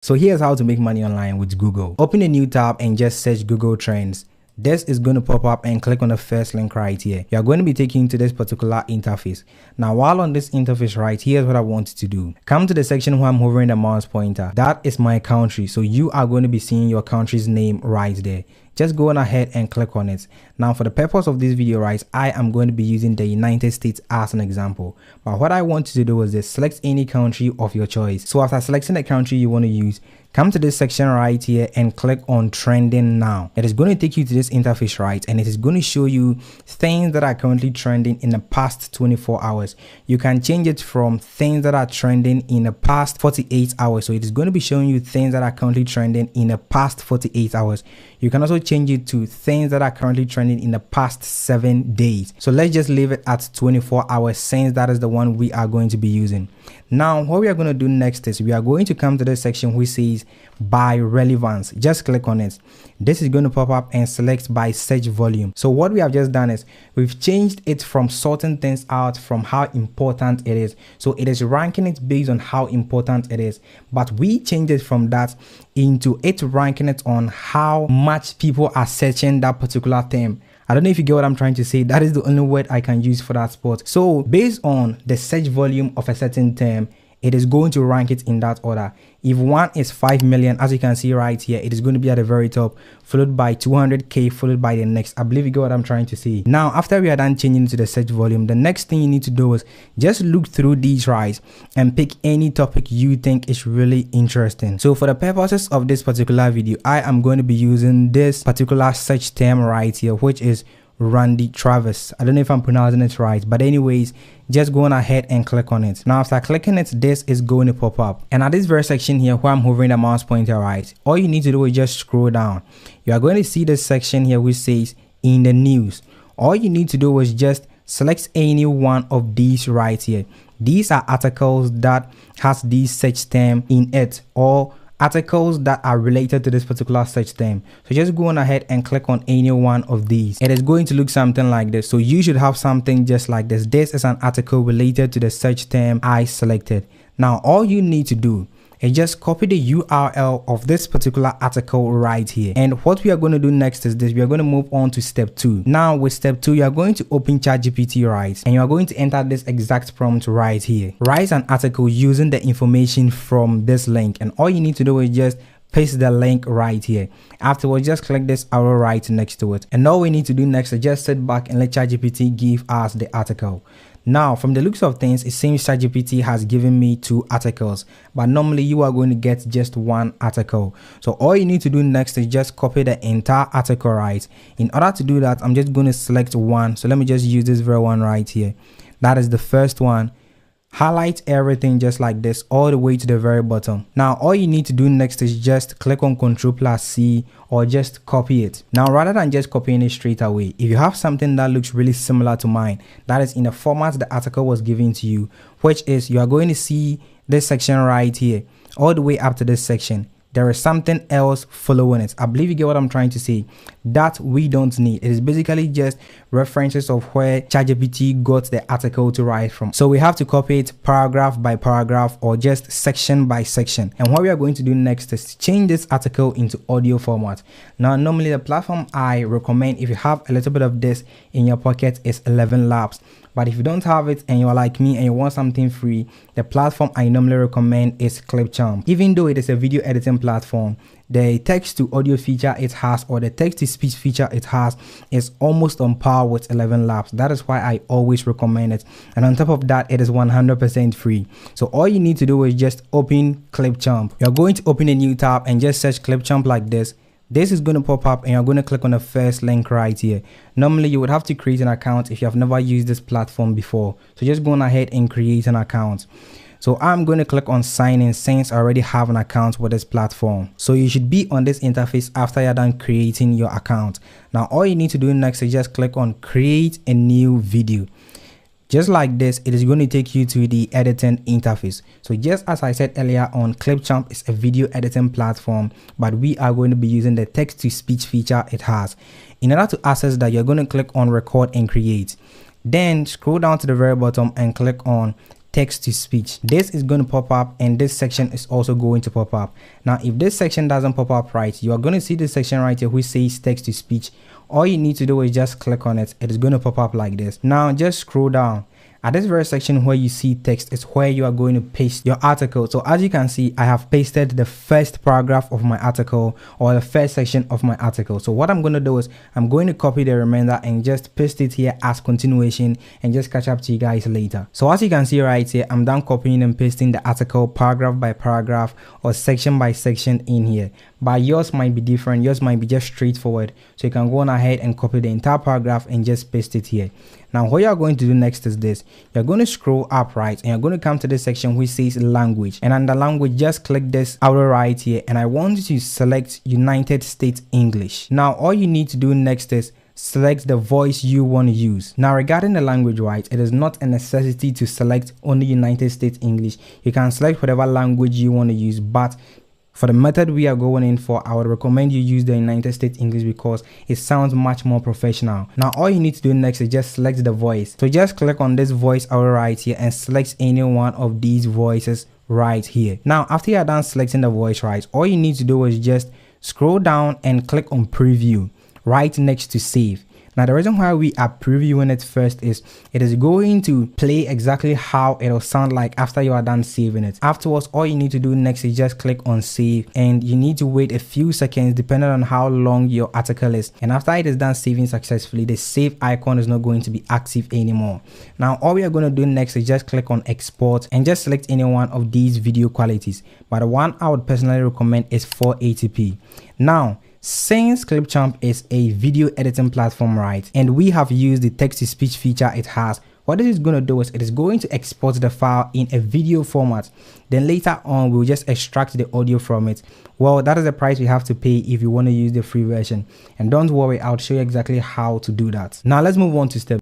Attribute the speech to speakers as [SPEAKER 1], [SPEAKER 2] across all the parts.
[SPEAKER 1] So here's how to make money online with Google. Open a new tab and just search Google Trends. This is going to pop up and click on the first link right here. You are going to be taken to this particular interface. Now, while on this interface right, here's what I want you to do. Come to the section where I'm hovering the mouse pointer. That is my country. So you are going to be seeing your country's name right there. Just go on ahead and click on it. Now, for the purpose of this video, right, I am going to be using the United States as an example. But what I want you to do is just select any country of your choice. So after selecting the country you want to use, come to this section right here and click on trending now. It is going to take you to this interface, right? And it is going to show you things that are currently trending in the past 24 hours. You can change it from things that are trending in the past 48 hours. So it is going to be showing you things that are currently trending in the past 48 hours. You can also change it to things that are currently trending in the past 7 days. So let's just leave it at 24 hours since that is the one we are going to be using. Now, what we are going to do next is we are going to come to this section which says by relevance. Just click on it. This is going to pop up and select by search volume. So what we have just done is we've changed it from sorting things out from how important it is. So it is ranking it based on how important it is. But we changed it from that into it ranking it on how much people are searching that particular term. I don't know if you get what I'm trying to say. That is the only word I can use for that spot. So based on the search volume of a certain term, it is going to rank it in that order. If one is 5 million, as you can see right here, it is going to be at the very top, followed by 200k, followed by the next. I believe you get what I'm trying to say. Now, after we are done changing to the search volume, the next thing you need to do is just look through these right and pick any topic you think is really interesting. So for the purposes of this particular video, I am going to be using this particular search term right here, which is Randy Travis. I don't know if I'm pronouncing it right, but anyways, just go on ahead and click on it. Now after clicking it, this is going to pop up, and at this very section here where I'm hovering the mouse pointer right, all you need to do is just scroll down. You are going to see this section here which says in the news. All you need to do is just select any one of these right here. These are articles that has this search term in it, or articles that are related to this particular search term. So just go on ahead and click on any one of these. It is going to look something like this. So you should have something just like this. This is an article related to the search term I selected. Now all you need to do is just copy the URL of this particular article right here. And what we are going to do next is this. We are going to move on to step 2. Now with step 2, you are going to open ChatGPT right, and you are going to enter this exact prompt right here. Write an article using the information from this link, and all you need to do is just paste the link right here. Afterwards, just click this arrow right next to it, and all we need to do next is just sit back and let ChatGPT give us the article. Now, from the looks of things, it seems ChatGPT has given me 2 articles, but normally you are going to get just 1 article. So all you need to do next is just copy the entire article right. In order to do that, I'm just going to select one. So let me just use this very one right here. That is the first one. Highlight everything just like this all the way to the very bottom. Now all you need to do next is just click on Ctrl+C or just copy it. Now rather than just copying it straight away, if you have something that looks really similar to mine, that is in the format the article was given to you, which is you are going to see this section right here all the way up to this section. There is something else following it. I believe you get what I'm trying to say. That we don't need. It is basically just references of where ChatGPT got the article to write from. So we have to copy it paragraph by paragraph or just section by section. And what we are going to do next is change this article into audio format. Now normally the platform I recommend if you have a little bit of this in your pocket is 11 Labs. But if you don't have it and you're like me and you want something free, the platform I normally recommend is Clipchamp. Even though it is a video editing platform, the text to audio feature it has, or the text to speech feature it has, is almost on par with 11 Labs. That is why I always recommend it. And on top of that, it is 100% free. So all you need to do is just open Clipchamp. You're going to open a new tab and just search Clipchamp like this. This is going to pop up and you're going to click on the first link right here. Normally you would have to create an account if you have never used this platform before. So just go on ahead and create an account. So I'm going to click on sign in since I already have an account with this platform. So you should be on this interface after you're done creating your account. Now all you need to do next is just click on create a new video. Just like this, it is going to take you to the editing interface. So just as I said earlier on, Clipchamp is a video editing platform, but we are going to be using the text to speech feature it has. In order to access that, you're going to click on record and create. Then scroll down to the very bottom and click on text to speech. This is going to pop up, and this section is also going to pop up. Now if this section doesn't pop up right, you are going to see this section right here which says text to speech. All you need to do is just click on it. It is going to pop up like this. Now just scroll down. At this very section where you see text is where you are going to paste your article. So as you can see, I have pasted the first paragraph of my article, or the first section of my article. So what I'm going to do is I'm going to copy the remainder and just paste it here as continuation, and just catch up to you guys later. So as you can see right here, I'm done copying and pasting the article paragraph by paragraph or section by section in here. But yours might be different. Yours might be just straightforward. So you can go on ahead and copy the entire paragraph and just paste it here. Now what you are going to do next is this. You're going to scroll up right, and you're going to come to this section which says language, and under language just click this arrow right here, and I want you to select United States English. Now all you need to do next is select the voice you want to use. Now regarding the language, right, it is not a necessity to select only United States English. You can select whatever language you want to use, but for the method we are going in for, I would recommend you use the United States English because it sounds much more professional. Now all you need to do next is just select the voice. So just click on this voice arrow right here and select any one of these voices right here. Now after you are done selecting the voice, right, all you need to do is just scroll down and click on preview right next to save. Now the reason why we are previewing it first is it is going to play exactly how it will sound like after you are done saving it. Afterwards, all you need to do next is just click on save, and you need to wait a few seconds depending on how long your article is. And after it is done saving successfully, the save icon is not going to be active anymore. Now all we are going to do next is just click on export and just select any one of these video qualities. But the one I would personally recommend is 480p. Now since Clipchamp is a video editing platform, right, and we have used the text to speech feature it has, what this is going to do is it is going to export the file in a video format. Then later on we'll just extract the audio from it. Well, that is the price we have to pay if you want to use the free version. And don't worry, I'll show you exactly how to do that. Now let's move on to step.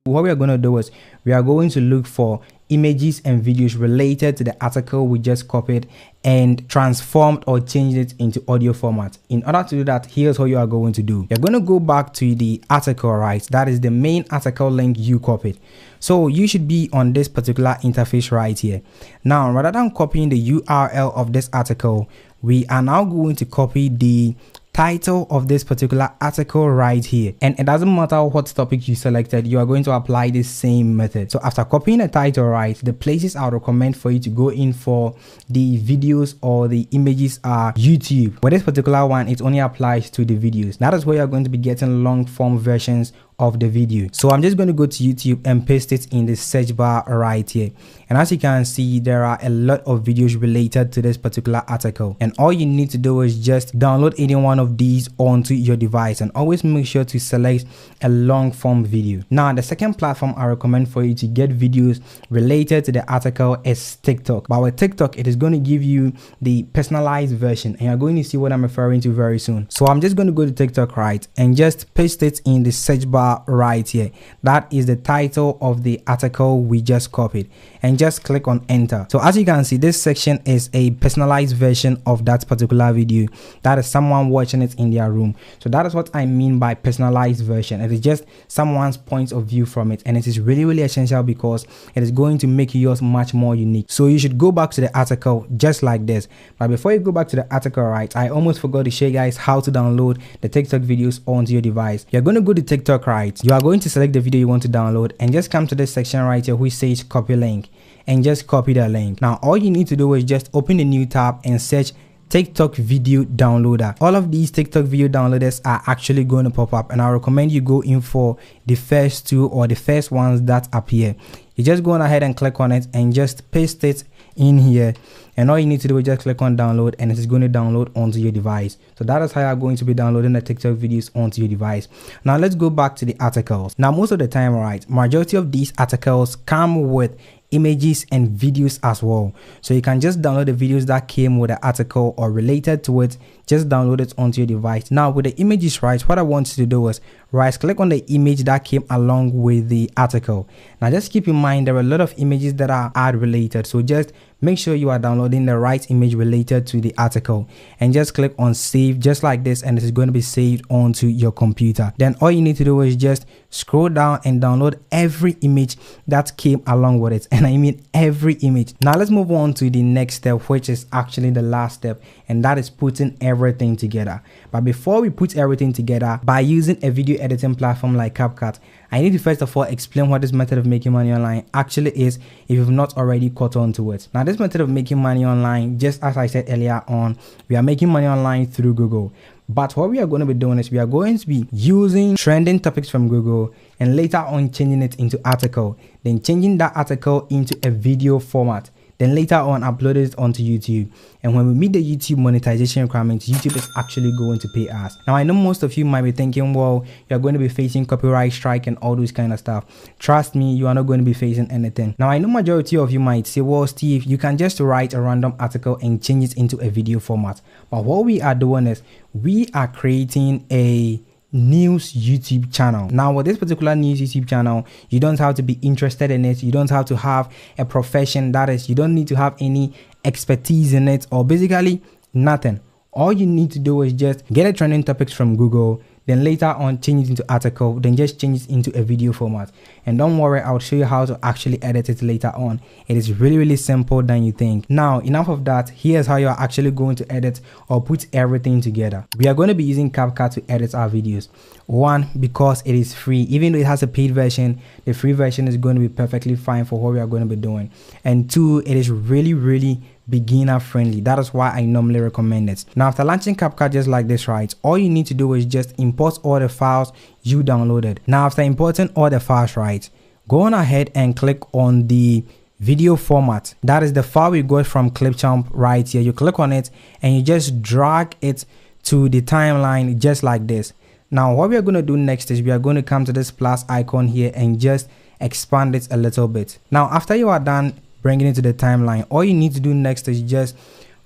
[SPEAKER 1] What we are going to do is we are going to look for images and videos related to the article we just copied and transformed or changed it into audio format. In order to do that, here's what you are going to do. You're going to go back to the article, right? That is the main article link you copied. So you should be on this particular interface right here. Now, rather than copying the URL of this article, we are now going to copy the title of this particular article right here, and it doesn't matter what topic you selected, you are going to apply the same method. So after copying the title, right, the places I would recommend for you to go in for the videos or the images are YouTube. For this particular one, it only applies to the videos. That is where you're going to be getting long form versions of the video. So I'm just going to go to YouTube and paste it in the search bar right here, and as you can see, there are a lot of videos related to this particular article, and all you need to do is just download any one of these onto your device, and always make sure to select a long form video. Now the second platform I recommend for you to get videos related to the article is TikTok. But with TikTok, it is going to give you the personalized version, and you're going to see what I'm referring to very soon. So I'm just going to go to TikTok, right, and just paste it in the search bar right here. That is the title of the article we just copied, and just click on enter. So as you can see, this section is a personalized version of that particular video. That is someone watching it in their room. So that is what I mean by personalized version. It is just someone's point of view from it, and it is really essential because it is going to make yours much more unique. So you should go back to the article just like this. But before you go back to the article, right, I almost forgot to show you guys how to download the TikTok videos onto your device. You're going to go to TikTok, right, you are going to select the video you want to download and just come to this section right here which says copy link, and just copy the link. Now all you need to do is just open a new tab and search TikTok video downloader. All of these TikTok video downloaders are actually going to pop up, and I recommend you go in for the first two or the first ones that appear. You just go on ahead and click on it and just paste it in here, and all you need to do is just click on download, and it is going to download onto your device. So that is how you're going to be downloading the TikTok videos onto your device. Now let's go back to the articles. Now most of the time, right, majority of these articles come with images and videos as well, so you can just download the videos that came with the article or related to it, just download it onto your device. Now with the images, right, what I want you to do is right click on the image that came along with the article. Now just keep in mind there are a lot of images that are ad related, so just make sure you are downloading the right image related to the article, and just click on save just like this, and it is going to be saved onto your computer. Then all you need to do is just scroll down and download every image that came along with it. and I mean every image. Now let's move on to the next step, which is actually the last step, and that is putting everything together. But before we put everything together by using a video editing platform like CapCut, I need to first of all explain what this method of making money online actually is if you've not already caught on to it. Now this method of making money online, just as I said earlier on, we are making money online through Google. But what we are going to be doing is we are going to be using trending topics from Google and later on changing it into article, then changing that article into a video format, then later on upload it onto YouTube. And when we meet the YouTube monetization requirements, YouTube is actually going to pay us. Now I know most of you might be thinking, well, you're going to be facing copyright strike and all those kind of stuff. Trust me, you are not going to be facing anything. Now I know majority of you might say, well, Steve, you can just write a random article and change it into a video format. But what we are doing is we are creating a news YouTube channel. Now with this particular news YouTube channel, you don't have to be interested in it, you don't have to have a profession, that is, you don't need to have any expertise in it or basically nothing. All you need to do is just get a trending topics from Google, then later on change it into article, then just change it into a video format. And don't worry, I'll show you how to actually edit it later on. It is really simple than you think. Now enough of that, here's how you are actually going to edit or put everything together. We are going to be using CapCut to edit our videos. One, because it is free. Even though it has a paid version, the free version is going to be perfectly fine for what we are going to be doing. And two, it is really beginner friendly. That is why I normally recommend it. Now after launching CapCut just like this, right, all you need to do is just import all the files you downloaded. Now after importing all the files, right, go on ahead and click on the video format. That is the file we got from Clipchamp right here. You click on it and you just drag it to the timeline just like this. Now what we are going to do next is we are going to come to this plus icon here and just expand it a little bit. Now after you are done bringing it to the timeline, all you need to do next is just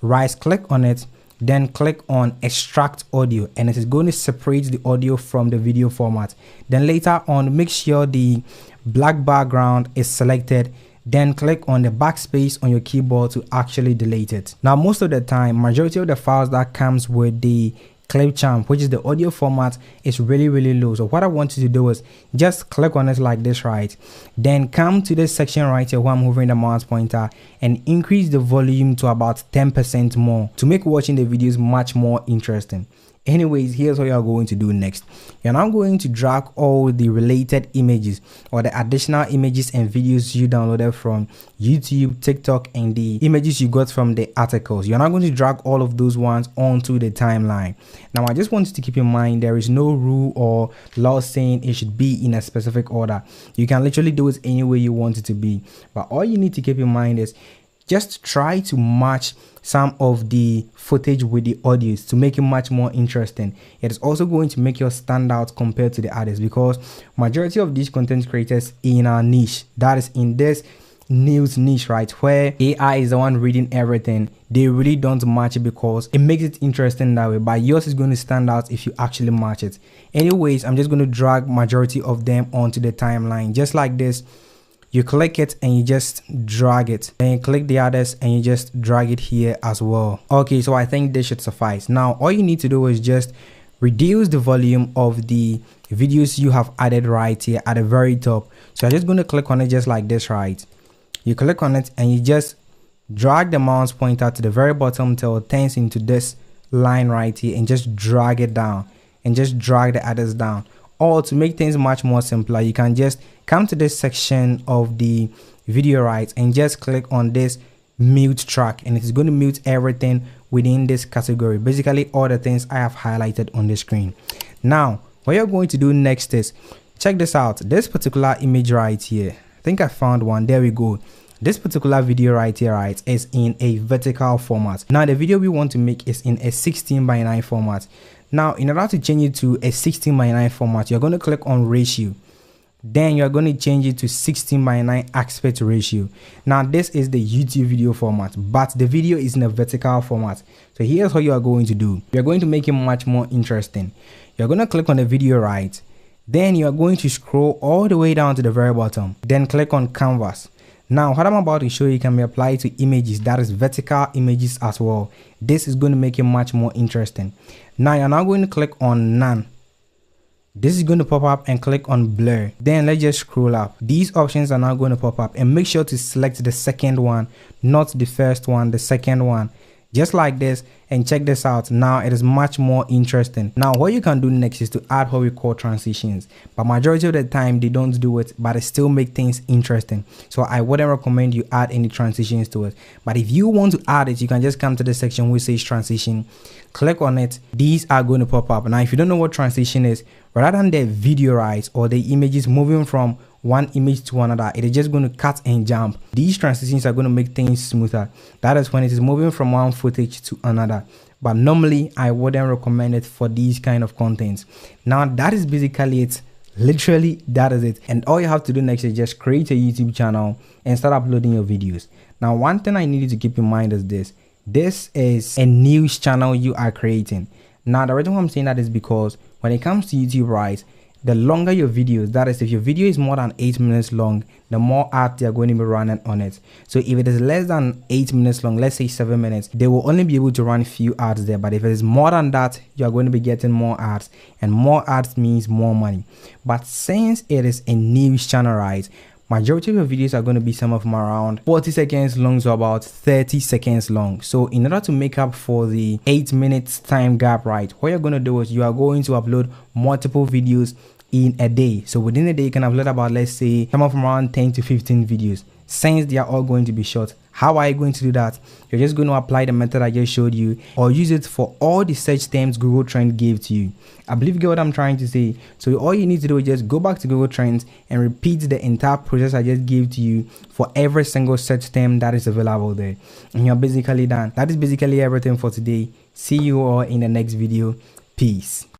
[SPEAKER 1] right click on it, then click on extract audio, and it is going to separate the audio from the video format. Then later on, make sure the black background is selected, then click on the backspace on your keyboard to actually delete it. Now most of the time, majority of the files that comes with the Clipchamp, which is the audio format, is really low. So what I want you to do is just click on it like this, right, then come to this section right here where I'm hovering the mouse pointer and increase the volume to about 10% more to make watching the videos much more interesting. Anyways, here's what you're going to do next. You're now going to drag all the related images or the additional images and videos you downloaded from YouTube, TikTok, and the images you got from the articles. You're now going to drag all of those ones onto the timeline. Now I just want you to keep in mind there is no rule or law saying it should be in a specific order. You can literally do it any way you want it to be, but all you need to keep in mind is just try to match some of the footage with the audios to make it much more interesting. It is also going to make you stand out compared to the others, because majority of these content creators in our niche, that is in this news niche, right, where AI is the one reading everything, they really don't match it because it makes it interesting that way, but yours is going to stand out if you actually match it. Anyways, I'm just going to drag majority of them onto the timeline just like this. You click it and you just drag it, then you click the others and you just drag it here as well. Okay, so I think this should suffice. Now all you need to do is just reduce the volume of the videos you have added right here at the very top. So I'm just going to click on it just like this, right? You click on it and you just drag the mouse pointer to the very bottom till it turns into this line right here and just drag it down and just drag the others down. Or to make things much more simpler, you can just come to this section of the video, right, and just click on this mute track, and it is going to mute everything within this category, basically all the things I have highlighted on the screen. Now what you're going to do next is check this out. This particular image right here, I think I found one, there we go. This particular video right here, right, is in a vertical format. Now the video we want to make is in a 16:9 format. Now in order to change it to a 16:9 format, you're going to click on ratio, then you're going to change it to 16:9 aspect ratio. Now this is the YouTube video format, but the video is in a vertical format. So here's what you are going to do. You're going to make it much more interesting. You're going to click on the video, right, then you're going to scroll all the way down to the very bottom, then click on canvas. Now what I'm about to show you can be applied to images, that is vertical images as well. This is going to make it much more interesting. Now you're now going to click on none, This is going to pop up and click on blur. Then let's just scroll up. These options are now going to pop up, and make sure to select the second one, not the first one, the second one. Just like this, and check this out. Now it is much more interesting. Now what you can do next is to add what we call transitions, but majority of the time they don't do it, but it still make things interesting. So I wouldn't recommend you add any transitions to it, but if you want to add it, you can just come to the section which says transition, click on it. These are going to pop up. Now if you don't know what transition is, rather than the video rights or the images moving from one image to another, it is just going to cut and jump. These transitions are going to make things smoother. That is when it is moving from one footage to another, but normally I wouldn't recommend it for these kind of contents. Now that is basically it. Literally that is it, and all you have to do next is just create a YouTube channel and start uploading your videos. Now one thing I need you to keep in mind is this is a news channel you are creating. Now the reason why I'm saying that is because when it comes to YouTube, right, the longer your videos, that is if your video is more than 8 minutes long, the more ads they are going to be running on it. So if it is less than 8 minutes long, let's say 7 minutes, they will only be able to run few ads there. But if it is more than that, you are going to be getting more ads, and more ads means more money. But since it is a news channel, right, majority of your videos are going to be some of them around 40 seconds long to about 30 seconds long. So in order to make up for the 8 minutes time gap, right, what you're going to do is you are going to upload multiple videos in a day. So within a day you can upload about, let's say, some of them around 10 to 15 videos, since they are all going to be short. How are you going to do that? You're just going to apply the method I just showed you, or use it for all the search terms Google Trends gave to you. I believe you get what I'm trying to say. So all you need to do is just go back to Google Trends and repeat the entire process I just gave to you for every single search term that is available there, and you're basically done. That is basically everything for today. See you all in the next video. Peace.